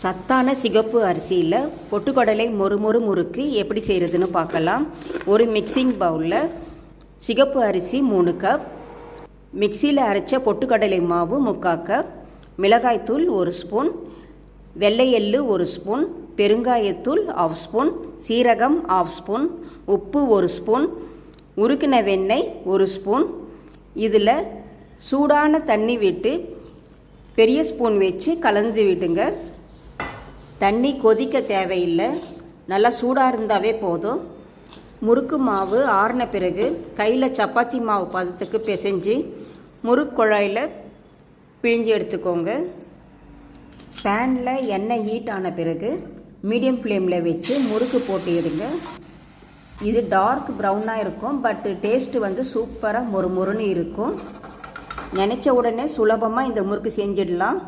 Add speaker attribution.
Speaker 1: சத்தான சிகப்பு அரிசியில் பொட்டுக்கடலை மொறு முறுக்கு எப்படி செய்கிறதுன்னு பார்க்கலாம். ஒரு மிக்சிங் பவுலில் சிகப்பு அரிசி 3 கப், மிக்சியில் அரைச்ச பொட்டுக்கடலை மாவு 3/4 கப், மிளகாய்த்தூள் 1 ஸ்பூன், வெள்ளை எள்ளு 1 ஸ்பூன், பெருங்காயத்தூள் 1/2 ஸ்பூன், சீரகம் 1/2 ஸ்பூன், உப்பு 1 ஸ்பூன், உருக்கின வெண்ணெய் 1 ஸ்பூன். இதில் சூடான தண்ணி விட்டு பெரிய ஸ்பூன் வச்சு கலந்து விடுங்க. தண்ணி கொதிக்க தேவையில்லை, நல்லா சூடாக இருந்தாவே போதும். முறுக்கு மாவு ஆறின பிறகு கையில் சப்பாத்தி மாவு பதத்துக்கு பிசைஞ்சு முறுக்கு குழாயில் பிழிஞ்சு எடுத்துக்கோங்க. பேனில் எண்ணெய் ஹீட் ஆன பிறகு மீடியம் ஃப்ளேமில் வச்சு முறுக்கு போட்டு எடுங்க. இது டார்க் ப்ரௌனாக இருக்கும், பட் டேஸ்ட்டு சூப்பராக மொறுன்னு இருக்கும். நினச்ச உடனே சுலபமாக இந்த முறுக்கு செஞ்சிடலாம்.